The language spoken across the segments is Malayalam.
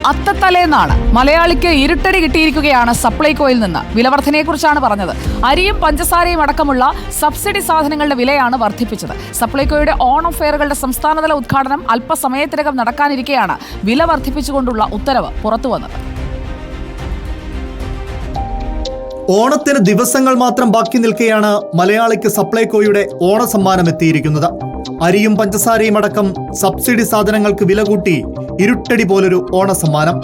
അത്തത്തലേന്നാണ് മലയാളിക്ക് ഇരുട്ടടി കിട്ടിയിരിക്കുകയാണ് സപ്ലൈകോയിൽ നിന്ന്. വിലവർധനയെക്കുറിച്ചാണ് പറഞ്ഞത്. അരിയും പഞ്ചസാരയും അടക്കമുള്ള സബ്സിഡി സാധനങ്ങളുടെ വിലയാണ് വർദ്ധിപ്പിച്ചത്. സപ്ലൈകോയുടെ ഓണം ഫെയറുകളുടെ സംസ്ഥാനതല ഉദ്ഘാടനം അല്പസമയത്തിനകം നടക്കാനിരിക്കെയാണ് വില വർദ്ധിപ്പിച്ചുകൊണ്ടുള്ള ഉത്തരവ് പുറത്തുവന്നത്. ഓണത്തിന് ദിവസങ്ങൾ മാത്രം ബാക്കി നിൽക്കെയാണ് മലയാളിക്ക് സപ്ലൈകോയുടെ ഓണസമ്മാനം എത്തിയിരിക്കുന്നത്. അരിയും പഞ്ചസാരയും അടക്കം സബ്സിഡി സാധനങ്ങൾക്ക് വില കൂട്ടി ഇരുട്ടടി പോലൊരു ഓണസമ്മാനം.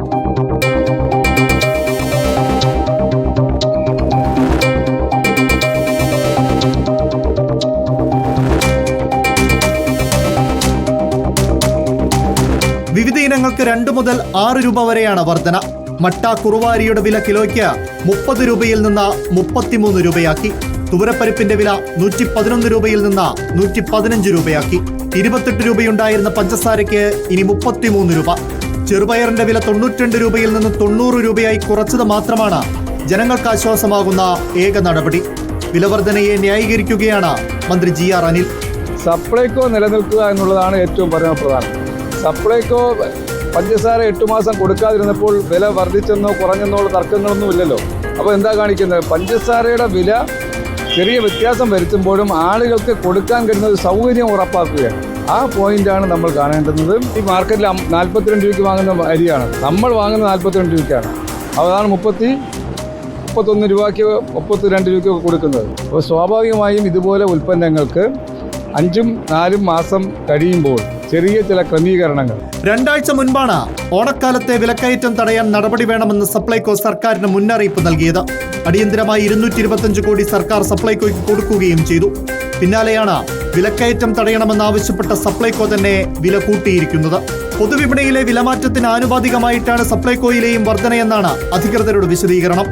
വിവിധ ഇനങ്ങൾക്ക് 2 മുതൽ 6 രൂപ വരെയാണ് വർധന. മട്ട കുറുവാരിയുടെ വില കിലോയ്ക്ക് 30 രൂപയിൽ നിന്ന് 33 രൂപയാക്കി. തുവരപ്പരിപ്പിന്റെ വില 111 രൂപയിൽ നിന്ന് 115 രൂപയാക്കി. 28 രൂപയുണ്ടായിരുന്ന പഞ്ചസാരയ്ക്ക് ഇനി 33 രൂപ. ചെറുപയറിന്റെ വില 92 രൂപയിൽ നിന്ന് 90 രൂപയായി കുറച്ചത് മാത്രമാണ് ജനങ്ങൾക്ക് ആശ്വാസമാകുന്ന ഏക നടപടി. വിലവർധനയെ ന്യായീകരിക്കുകയാണ് മന്ത്രി GR അനിൽ. സപ്ലൈകോ നിലനിൽക്കുക എന്നുള്ളതാണ് ഏറ്റവും പരമപ്രധാനം. സപ്ലൈകോ പഞ്ചസാര 8 മാസം കൊടുക്കാതിരുന്നപ്പോൾ വില വർദ്ധിച്ചെന്നോ കുറഞ്ഞെന്നോ ഉള്ള തർക്കങ്ങളൊന്നും ഇല്ലല്ലോ. അപ്പോൾ എന്താ കാണിക്കുന്നത്? പഞ്ചസാരയുടെ വില ചെറിയ വ്യത്യാസം വരുത്തുമ്പോഴും ആളുകൾക്ക് കൊടുക്കാൻ കഴിയുന്ന ഒരു സൗകര്യം ഉറപ്പാക്കുകയാണ്. ആ പോയിന്റാണ് നമ്മൾ കാണേണ്ടുന്നത്. ഈ മാർക്കറ്റിൽ 42 രൂപയ്ക്ക് വാങ്ങുന്ന അരിയാണ്, നമ്മൾ വാങ്ങുന്നത് 42 രൂപയ്ക്കാണ്. അതാണ് 31 രൂപയ്ക്ക് 32 രൂപയ്ക്ക് കൊടുക്കുന്നത്. അപ്പോൾ സ്വാഭാവികമായും ഇതുപോലെ ഉൽപ്പന്നങ്ങൾക്ക് 5-4 മാസം കഴിയുമ്പോൾ ചെറിയ ചില ക്രമീകരണങ്ങൾ. 2 ആഴ്ച മുൻപാണ് ഓണക്കാലത്തെ വിലക്കയറ്റം തടയാൻ നടപടി വേണമെന്ന് സപ്ലൈകോ സർക്കാരിന് മുന്നറിയിപ്പ് നൽകിയത്. അടിയന്തരമായി 225 കോടി സർക്കാർ സപ്ലൈകോയ്ക്ക് കൊടുക്കുകയും ചെയ്തു. പിന്നാലെയാണ് വിലക്കയറ്റം തടയണമെന്നാവശ്യപ്പെട്ട സപ്ലൈകോ തന്നെ വില കൂട്ടിയിരിക്കുന്നത്. പൊതുവിപണിയിലെ വിലമാറ്റത്തിന് ആനുപാതികമായിട്ടാണ് സപ്ലൈകോയിലെയും വർധനയെന്നാണ് അധികൃതരുടെ വിശദീകരണം.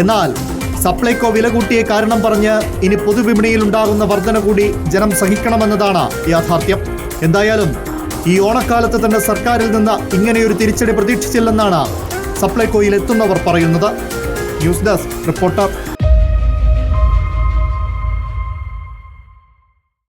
എന്നാൽ സപ്ലൈകോ വില കൂട്ടിയ കാരണം പറഞ്ഞ് ഇനി പൊതുവിപണിയിൽ ഉണ്ടാകുന്ന വർധന കൂടി ജനം സഹിക്കണമെന്നതാണ് യാഥാർത്ഥ്യം. എന്തായാലും ഈ ഓണക്കാലത്ത് തന്നെ സർക്കാരിൽ നിന്ന് ഇങ്ങനെയൊരു തിരിച്ചടി പ്രതീക്ഷിച്ചില്ലെന്നാണ് സപ്ലൈകോയിൽ എത്തുന്നവർ പറയുന്നത്. News desk reporter.